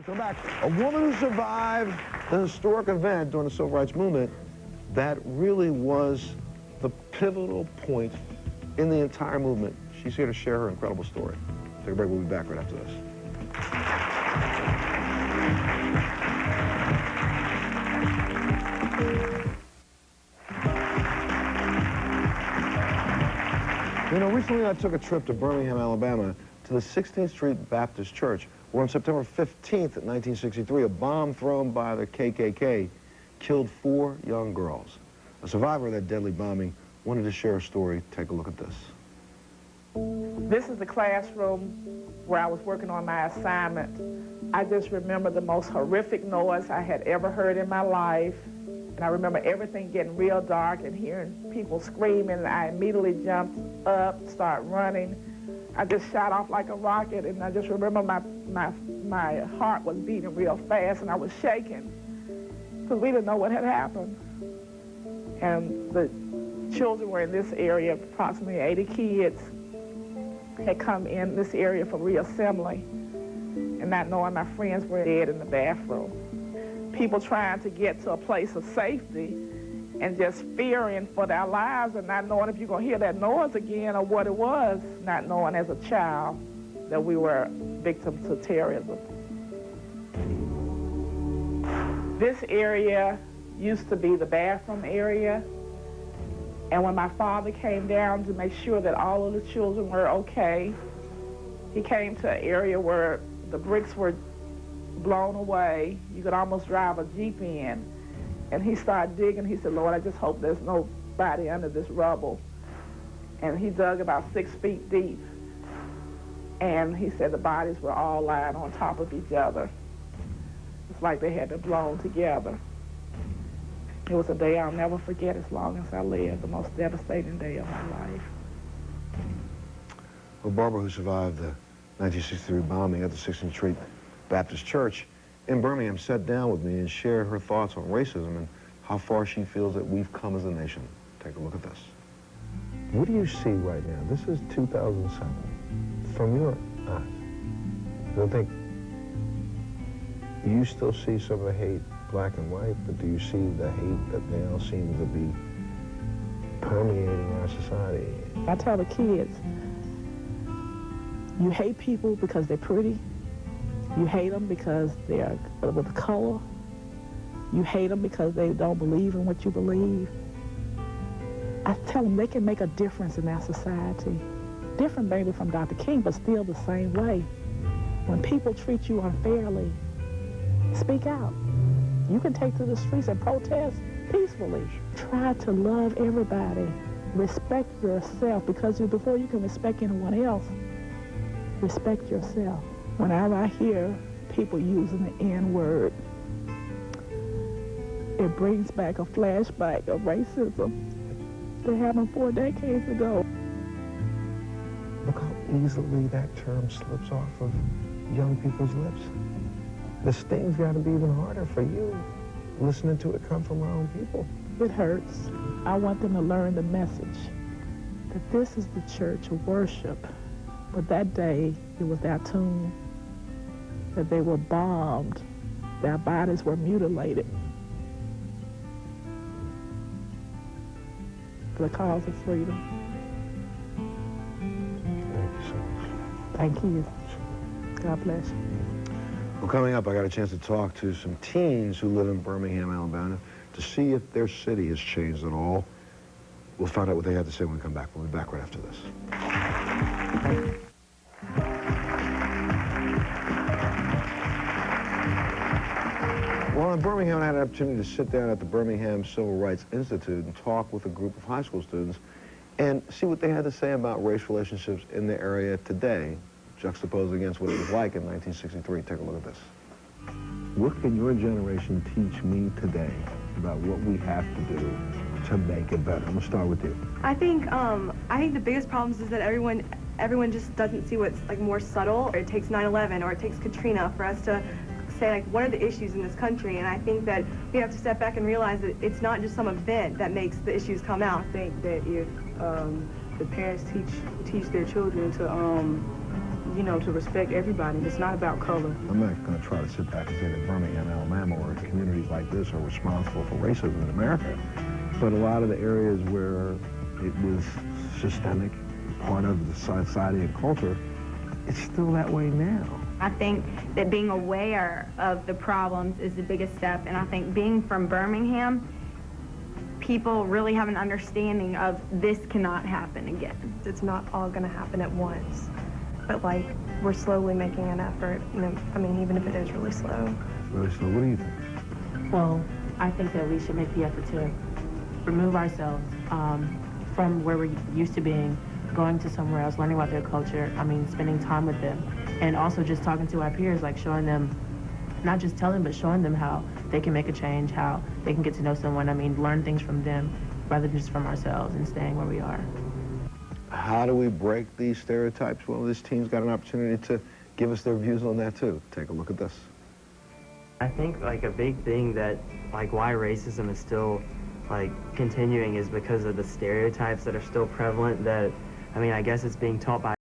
Come back. A woman who survived the historic event during the Civil Rights Movement that really was the pivotal point in the entire movement. She's here to share her incredible story. Take a break. We'll be back right after this. You know, recently I took a trip to Birmingham, Alabama, to the 16th Street Baptist Church, where on September 15th, 1963, a bomb thrown by the KKK killed 4 young girls. A survivor of that deadly bombing wanted to share a story. Take a look at this. This is the classroom where I was working on my assignment. I just remember the most horrific noise I had ever heard in my life. And I remember everything getting real dark and hearing people screaming, and I immediately jumped up, started running. I just shot off like a rocket, and I just remember my heart was beating real fast, and I was shaking because we didn't know what had happened. And the children were in this area, approximately 80 kids had come in this area for reassembly, and not knowing my friends were dead in the bathroom. People trying to get to a place of safety and just fearing for their lives and not knowing if you're going to hear that noise again or what it was, not knowing as a child that we were victims to terrorism. This area used to be the bathroom area, and when my father came down to make sure that all of the children were okay, he came to an area where the bricks were blown away. You could almost drive a Jeep in. And he started digging. He said, Lord, I just hope there's nobody under this rubble. And he dug about 6 feet deep. And he said the bodies were all lying on top of each other. It's like they had been blown together. It was a day I'll never forget as long as I live, the most devastating day of my life. Well, Barbara, who survived the 1963 bombing at the 16th Street Baptist Church in Birmingham, sat down with me and shared her thoughts on racism and how far she feels that we've come as a nation. Take a look at this. What do you see right now? This is 2007. From your eyes, I think you still see some of the hate, black and white, but do you see the hate that now seems to be permeating our society? I tell the kids, you hate people because they're pretty. You hate them because they're with color. You hate them because they don't believe in what you believe. I tell them they can make a difference in our society. Different maybe from Dr. King, but still the same way. When people treat you unfairly, speak out. You can take to the streets and protest peacefully. Try to love everybody. Respect yourself, because before you can respect anyone else, respect yourself. Whenever I hear people using the N-word, it brings back a flashback of racism that happened 4 decades ago. Look how easily that term slips off of young people's lips. The sting's got to be even harder for you, listening to it come from our own people. It hurts. I want them to learn the message that this is the church of worship. But that day, it was their tomb, that they were bombed, their bodies were mutilated for the cause of freedom. Thank you so much. Thank you. God bless you. Well, coming up, I got a chance to talk to some teens who live in Birmingham, Alabama, to see if their city has changed at all. We'll find out what they have to say when we come back. We'll be back right after this. Well, in Birmingham, I had an opportunity to sit down at the Birmingham Civil Rights Institute and talk with a group of high school students and see what they had to say about race relationships in the area today, juxtaposed against what it was like in 1963. Take a look at this. What can your generation teach me today about what we have to do to make it better? I'm gonna start with you. I think the biggest problems is that everyone just doesn't see what's like more subtle. It takes 9/11 or it takes Katrina for us to say, like, what are the issues in this country? And I think that we have to step back and realize that it's not just some event that makes the issues come out. I think that if the parents teach their children to you know, to respect everybody. It's not about color. I'm not going to try to sit back and say that Birmingham, Alabama, or communities like this are responsible for racism in America. But a lot of the areas where it was systemic, part of the society and culture, it's still that way now. I think that being aware of the problems is the biggest step, and I think being from Birmingham, people really have an understanding of this cannot happen again. It's not all going to happen at once, but like we're slowly making an effort, you know, I mean, even if it is really slow. Really slow. What do you think? Well, I think that we should make the effort to remove ourselves from where we're used to being, going to somewhere else, learning about their culture, spending time with them, and also just talking to our peers, like showing them, not just telling, but showing them how they can make a change, how they can get to know someone, learn things from them rather than just from ourselves and staying where we are. How do we break these stereotypes? Well, this team's got an opportunity to give us their views on that too. Take a look at this. I think a big thing that why racism is still continuing is because of the stereotypes that are still prevalent that, I guess it's being taught by